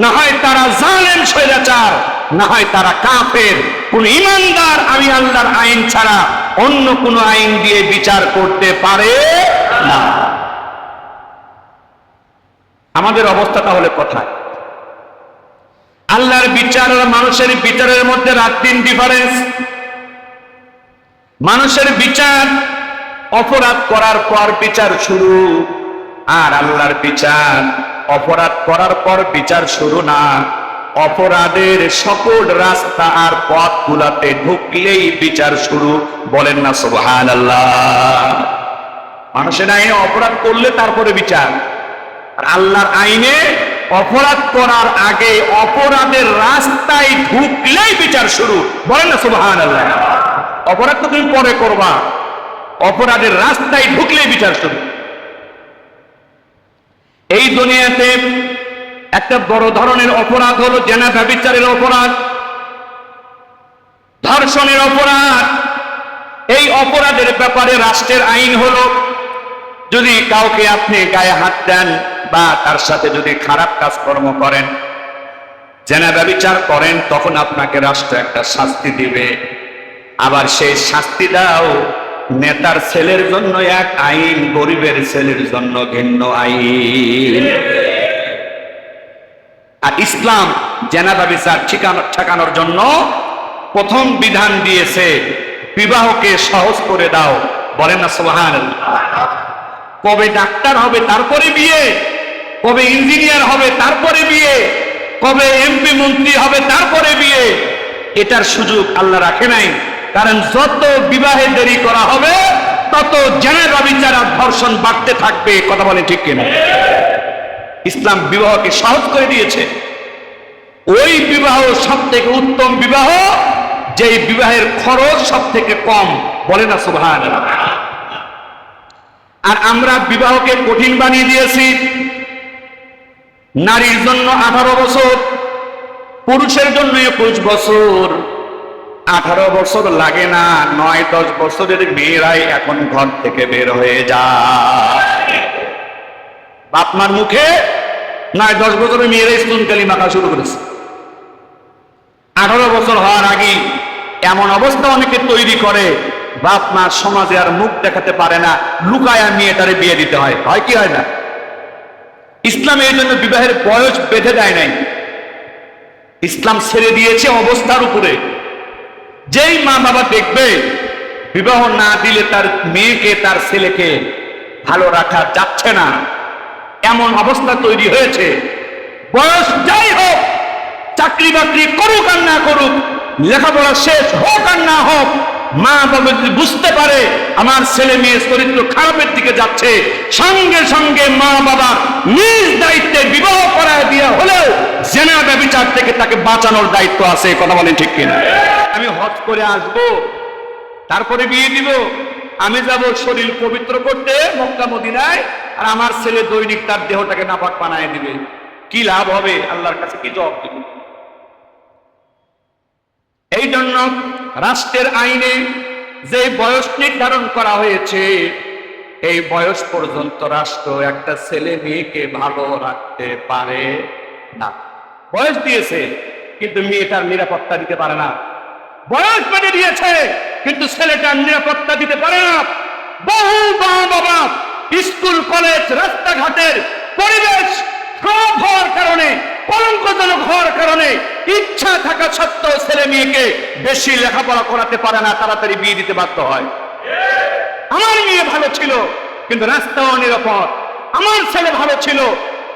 না হয় তারা জালেম স্বৈরাচার, না হয় তারা কাফের। কোন ঈমানদার আমি আল্লাহর আইন ছাড়া অন্য কোন আইন দিয়ে বিচার করতে পারে না। আমাদের অবস্থা তাহলে কোথায়? আল্লাহর বিচার আর মানুষের বিচারের মধ্যে রাত দিন ডিফারেন্স। মানুষের বিচার অপরাধ করার পর বিচার শুরু, আর আল্লাহর বিচার অপরাধ করার পর বিচার শুরু না। অপরাধের সকল রাস্তা আর পথ গুলাতে ঢুকলেই বিচার শুরু। বলেন না সুবহানাল্লাহ। মানুষের আইনে অপরাধ করলে তারপরে বিচার, আর আল্লাহর আইনে অপরাধ করার আগে অপরাধের রাস্তায় ঢুকলেই বিচার শুরু। বলেন না সুবহানাল্লাহ। অপরাধ তো তুমি পরে করবা, অপরাধের রাস্তায় ঢুকলেই বিচার শুরু। এই দুনিয়াতে একটা বড় ধরনের অপরাধ হলো জেনা ব্যভিচারের অপরাধ, ধর্ষণের অপরাধ। এই অপরাধের ব্যাপারে রাষ্ট্রের আইন হলো, যদি কাউকে আপনি গায়ে হাত দেন বা তার সাথে যদি খারাপ কাজকর্ম করেন, জেনা ব্যভিচার করেন, তখন আপনাকে রাষ্ট্র একটা শাস্তি দিবে। আবার সেই শাস্তিটাও নেতার ছেলের জন্য এক আইন, গরিবের ছেলের জন্য ভিন্ন আইন। আর ইসলাম জেনা ব্যভিচার ঠেকানোর জন্য প্রথম বিধান দিয়েছে, বিবাহকে সহজ করে দাও। বলেন না সুবহানাল্লাহ। কবে ডাক্তার হবে তারপরে বিয়ে, কবে ইঞ্জিনিয়ার হবে তারপরে বিয়ে, কবে এমপি মন্ত্রী হবে তারপরে বিয়ে, এটার সুযোগ আল্লাহ রাখে নাই। কারণ যত বিবাহে দেরি করা হবে, তত জেনা ব্যভিচার আর ধর্ষণ বাড়তে থাকবে। কথা বলেন ঠিক কিনা? ইসলাম বিবাহকে সহজ করে দিয়েছে। ওই বিবাহ সব থেকে উত্তম বিবাহ, যেই বিবাহের খরচ সব থেকে কম। বলে না সুবহানাল্লাহ। আর আমরা বিবাহকে কঠিন বানিয়ে দিয়েছি। নারীর জন্য 18 বছর, পুরুষের জন্য 21 বছর। 18 বছর লাগে না, 9-10 বছরের মেয়েরাই এখন ঘর থেকে বের হয়ে যায়। বাপ মার মুখে 9-10 বছরের মেয়েরাই স্তনকালী মাখা শুরু করেছে। 18 বছর হওয়ার আগে এমন অবস্থা অনেকে তৈরি করে, বাপ মা সমাজে আর মুখ দেখাতে পারে না, লুকায়া মেয়েটারে বিয়ে দিতে হয়। হয় কি হয় না? ইসলাম এই জন্য বিবাহের বয়স বেঁধে দেয় নাই। ইসলাম ছেড়ে দিয়েছে অবস্থার উপরে। যেই মা বাবা দেখবে বিবাহ না দিলে তার মেয়েকে, তার ছেলেকে ভালো রাখা যাচ্ছে না, এমন অবস্থা তৈরি হয়েছে, বয়স যাই হোক, চাকরি বাকরি করুক আর না করুক, লেখাপড়া শেষ হোক আর না হোক, মা বাবা যদি বুঝতে পারে আমার ছেলে মেয়ে চরিত্র খারাপের দিকে যাচ্ছে, সঙ্গে সঙ্গে মা বাবা নিজ দায়িত্বে বিবাহ করায় দেওয়া হলেও জেনা ব্যভিচার থেকে তাকে বাঁচানোর দায়িত্ব আছে। কথা বলেন ঠিক কিনা? আমি হজ করে আসবো, তারপরে বিয়ে দিব, আমি যাব শরীর পবিত্র করতে মক্কা মদিনায়, আর আমার ছেলে দৈনিক তার দেহটাকে নাপাক বানায় দিবে, কি লাভ হবে? আল্লাহর কাছে কি জবাব দিব? এই জন্য রাষ্ট্রের আইনে যে বয়স নির্ধারণ করা হয়েছে, এই বয়স পর্যন্ত রাষ্ট্র একটা ছেলে মেয়েকে ভালো রাখতে পারে না। বয়স দিয়েছে কিন্তু মেয়েটার নিরাপত্তা দিতে পারে না। বয়স বেঁধে দিয়েছে কিন্তু ছেলেটার নিরাপত্তা দিতে পারে না। বহু মা বাবা স্কুল কলেজ রাস্তাঘাটের পরিবেশ খারাপ হওয়ার কারণে, কলঙ্কজনক হওয়ার কারণে ইচ্ছা থাকা সত্ত্বেও ছেলে মেয়েকে বেশি লেখাপড়া করাতে পারে না, তাড়াতাড়ি বিয়ে দিতে বাধ্য হয়। আমার মেয়ে ভালো ছিল কিন্তু রাস্তা অনিরাপদ, আমার ছেলে ভালো ছিল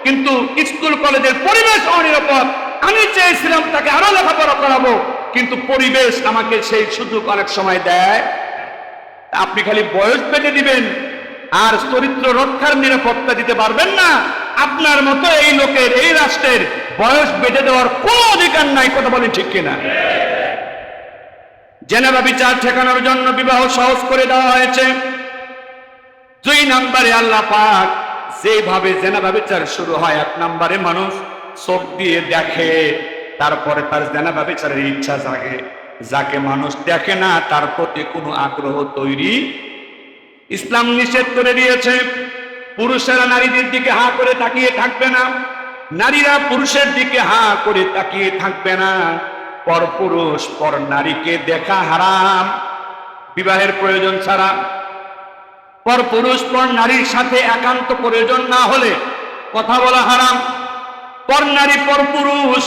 কিন্তু স্কুল কলেজের পরিবেশ অনিরাপদ, আমি চেয়েছিলাম তাকে আরো লেখাপড়া করাবো কিন্তু পরিবেশ আমাকে সেই সুযোগ অনেক সময় দেয়। আপনি খালি বয়স বেঁধে দিবেন আর চরিত্র রক্ষার নিরাপত্তা দিতে পারবেন না। আপনার মতো এই লোকের, এই রাষ্ট্রের বয়স বেঁধে দেওয়ার কোনো অধিকার নাই। কথা বলেন ঠিক কিনা? জেনেভা বিচার ঠেকানোর জন্য বিবাহ সহজ করে দেওয়া হয়েছে। 2 নম্বরে আল্লাহ পাক যেভাবে জেনেভা বিচার শুরু হয়, 1 নম্বরে মানুষ চোখ দিয়ে দেখে, তারপরে তার জেনেভা বিচারের ইচ্ছা জাগে। যাকে মানুষ দেখে না তার প্রতি কোনো আগ্রহ তৈরি। ইসলাম নিষেধ করে দিয়েছে পুরুষেরা নারীদের দিকে হা করে তাকিয়ে থাকবে না, নারীরা পুরুষের দিকে হা করে তাকিয়ে থাকবে না। পর পুরুষ পর নারীকে দেখা হারাম বিবাহের প্রয়োজন ছাড়া। পর পুরুষ পর নারীর সাথে একান্ত প্রয়োজন না হলে কথা বলা হারাম। পর নারী পর পুরুষ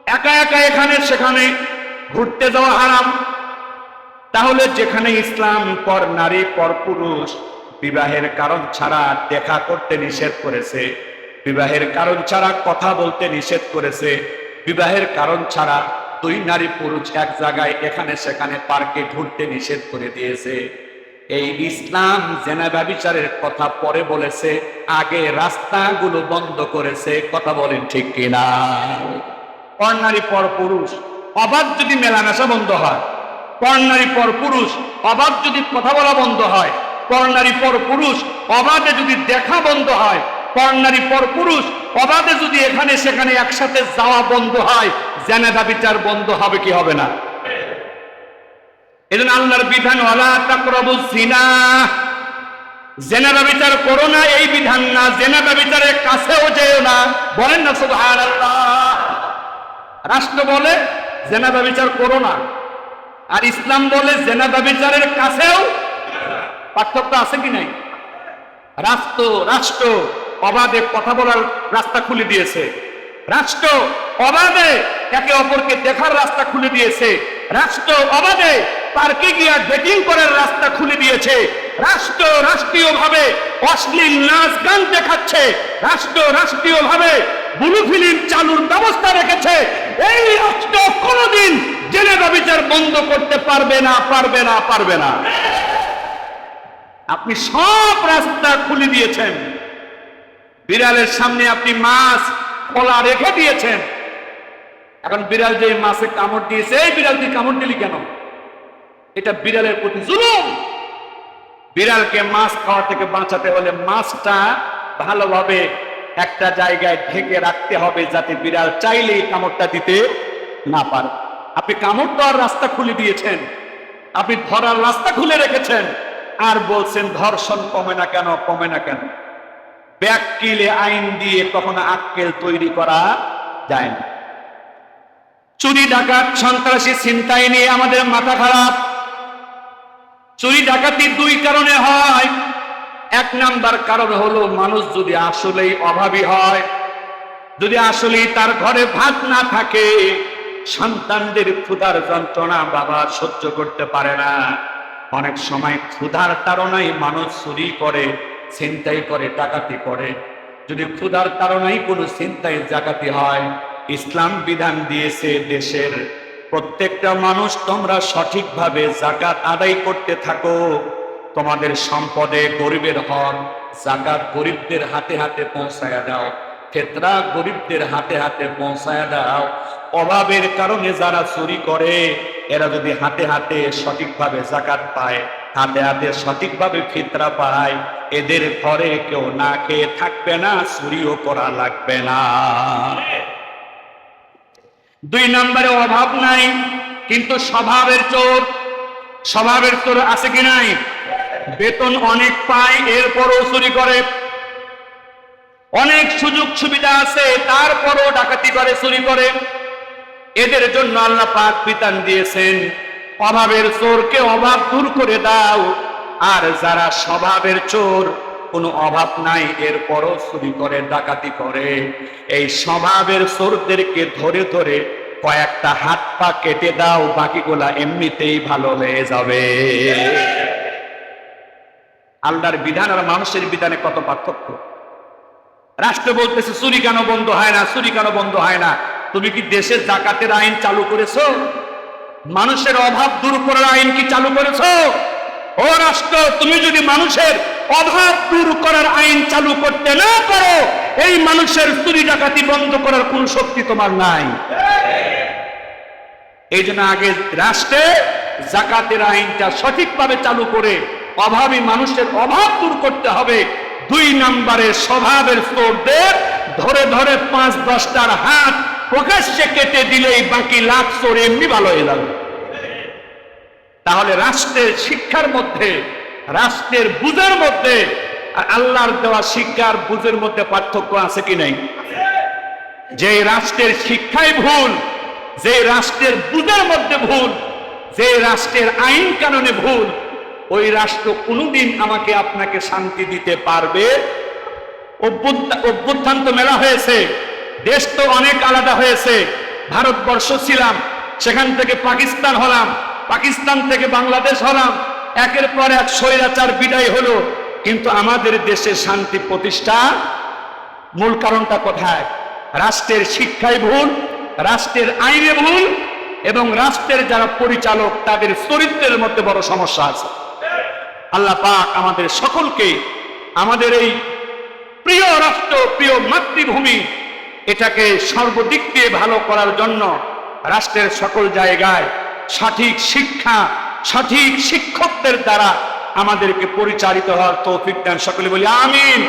একা একা এখানে সেখানে ঘুরতে যাওয়া হারাম। তাহলে যেখানে ইসলাম পর নারী পর পুরুষ বিবাহের কারণ ছাড়া দেখা করতে নিষেধ করেছে, বিবাহের কারণ ছাড়া কথা বলতে নিষেধ করেছে, বিবাহের কারণ ছাড়া 2 নারী পুরুষ এক জায়গায় এখানে সেখানে পার্কে ঘুরতে নিষেধ করে দিয়েছে, এই ইসলাম জেনেভা বিচারের কথা পরে বলেছে, আগে রাস্তাগুলো বন্ধ করেছে। কথা বলেন ঠিক কিনা? পর নারী পর পুরুষ অবাধ যদি মেলামেশা বন্ধ হয়, পর নারী পর পুরুষ অবাধ যদি কথা বলা বন্ধ হয়, পর নারী পর পুরুষ অবাধে যদি দেখা বন্ধ হয়, পর নারী পর পুরুষ অবাধে যদি এখানে সেখানে একসাথে যাওয়া বন্ধ হয়, জেনেভা বিচার বন্ধ হবে কি হবে না? এজন্য আল্লাহর বিধান ওয়ালা তাকরাবুজ জিনা, জেনেভা বিচার করো না এই বিধান না, জেনেভা বিচারের কাছেও যেও না। বলেন না সুবহানাল্লাহ। রাষ্ট্র বলে জেনেভা বিচার করো না, আর ইসলাম বলে জেনেভা বিচারের কাছেও। পার্থক্য আছে কি নাই? রাষ্ট্র অবাধে কথা বলার রাস্তা খুলে দিয়েছে, রাষ্ট্র অবাধে একে অপরকে দেখার রাস্তা খুলে দিয়েছে, রাষ্ট্র অবাধে পার্কে গিয়া ডেটিং করার রাস্তা খুলে দিয়েছে, রাষ্ট্র রাষ্ট্রীয়ভাবে অশ্লীল নাচ গান দেখাচ্ছে, রাষ্ট্র রাষ্ট্রীয়ভাবে ব্লু ফিল্ম চালুর ব্যবস্থা রেখেছে। এই রাষ্ট্র কোনোদিন জেনেভা বিচার বন্ধ করতে পারবে না, পারবে না, পারবে না। আপনি সব রাস্তা খুলে দিয়েছেন, বিড়ালের সামনে আপনি মাছ খোলা রেখে দিয়েছেন। এখন বিড়াল যে মাছে কামড় দিয়েছে, এই বিড়াল তুই কামড় দিলি কেন? এটা বিড়ালের প্রতি জুলুম। বিড়ালকে মাছ খাওয়া থেকে বাঁচাতে হলে মাছটা ভালোভাবে একটা জায়গায় ঢেকে রাখতে হবে, যাতে বিড়াল চাইলেই কামড়টা দিতে না পারে। আপনি কামড় দেওয়ার রাস্তা খুলে দিয়েছেন, আপনি ধরার রাস্তা খুলে রেখেছেন, আর বলছেন ধর্ষণ কমে না কেন, কমে না কেন? ব্যাককিলে আইন দিয়ে কখনো আক্কেল তৈরি করা যায় না। চুরি ডাকাত সন্ত্রাসী ছিনতাই নিয়ে আমাদের মাথা খারাপ। চুরি ডাকাতি 2 কারণে হয়। 1 নাম্বার কারণ হলো মানুষ যদি আসলেই অভাবী হয়, যদি আসলেই তার ঘরে ভাত না থাকে, সন্তানদের ক্ষুধার যন্ত্রণা বাবা সহ্য করতে পারে না। অনেক সময় ক্ষুধার তাড়নায় মানুষ চুরি করে, ছিনতাই করে, ডাকাতি করে। যদি ক্ষুধার তাড়নায় কোনো ছিনতাই ডাকাতি হয়, ইসলাম বিধান দিয়েছে দেশের প্রত্যেকটা মানুষ তোমরা সঠিকভাবে যাকাত আদায় করতে থাকো। তোমাদের সম্পদে গরিবের হক যাকাত গরিবদের হাতে হাতে পৌঁছায়া দাও, ফিতরা গরিবদের হাতে হাতে পৌঁছায়া দাও। অভাবের কারণে যারা চুরি করে, এরা যদি হাতে হাতে সঠিকভাবে যাকাত পায়, হাতে হাতে সঠিকভাবে ফিতরা পায়, এদের ঘরে কেউ না খেয়ে থাকবে না, চুরিও করা লাগবে না। 2 নম্বরে অভাব নাই কিন্তু স্বভাবের চোর। স্বভাবের চোর আছে কি নাই? বেতন অনেক পায় এরপরও চুরি করে, অনেক সুযোগ সুবিধা আছে তারপরও ডাকাতি করে, চুরি করে। এদের জন্য আল্লাহ পাক বিধান দিয়েছেন, অভাবের চোরকে অভাব দূর করে দাও, আর যারা স্বভাবের চোর, কোনো অভাব নাই এরপরও চুরি করে, ডাকাতি করে, এই স্বভাবের চোরদেরকে ধরে ধরে কয়েকটা হাত পা কেটে দাও, বাকিগুলা এমনিতেই ভালো হয়ে যাবে। আল্লাহর বিধান আর মানুষের বিধানে কত পার্থক্য। রাষ্ট্র বলতেছে চুরি কেন বন্ধ হয় না, চুরি কেন বন্ধ হয় না? তুমি কি দেশের জাকাতের আইন চালু করেছো? মানুষের অভাব দূর করার আইন কি চালু করেছো? ও রাষ্ট্র, তুমি যদি মানুষের অভাব দূর করার আইন চালু করতে না পারো, এই মানুষের চুরি ডাকাতি বন্ধ করার কোন শক্তি তোমার নাই। এই জন্য আগে রাষ্ট্রে জাকাতের আইনটা সঠিকভাবে চালু করে অভাবী মানুষের অভাব দূর করতে হবে। 2 নম্বরে স্বভাবের চোরদের ধরে ধরে 5-10টার হাত প্রকাশ্যে কেটে দিলেই বাকি লাখ চোর এমনি ভালো হয়ে যাবে। তাহলে রাষ্ট্রের শিক্ষার মধ্যে, রাষ্ট্রের বুঝের মধ্যে আর আল্লাহর দেওয়া শিক্ষার বুঝের মধ্যে পার্থক্য আছে কি নাই? যে রাষ্ট্রের শিক্ষায় ভুল, যে রাষ্ট্রের বুঝের মধ্যে ভুল, যে রাষ্ট্রের আইন কানুনে ভুল, ওই রাষ্ট্র কোনোদিন আমাকে আপনাকে শান্তি দিতে পারবে? অভ্যুত্থান তো মেলা হয়েছে, দেশ তো অনেক আলাদা হয়েছে। ভারতবর্ষ ছিলাম, সেখান থেকে পাকিস্তান হলাম, পাকিস্তান থেকে বাংলাদেশ হলাম, একের পর এক স্বৈরাচার বিদায় হলো, কিন্তু আমাদের দেশে শান্তি প্রতিষ্ঠা মূল কারণটা কোথায়? রাষ্ট্রের শিক্ষায় ভুল, রাষ্ট্রের আইনে ভুল, এবং রাষ্ট্রের যারা পরিচালক তাদের চরিত্রের মধ্যে বড় সমস্যা আছে। আল্লাহ পাক আমাদের সকলকে আমাদের এই প্রিয় রাষ্ট্র, প্রিয় মাতৃভূমি, এটাকে সর্বদিক দিয়ে ভালো করার জন্য রাষ্ট্রের সকল জায়গায় সঠিক শিক্ষা, সঠিক শিক্ষকদের দ্বারা আমাদেরকে পরিচালিত হওয়ার তৌফিক দেন। সকলে বলি আমিন।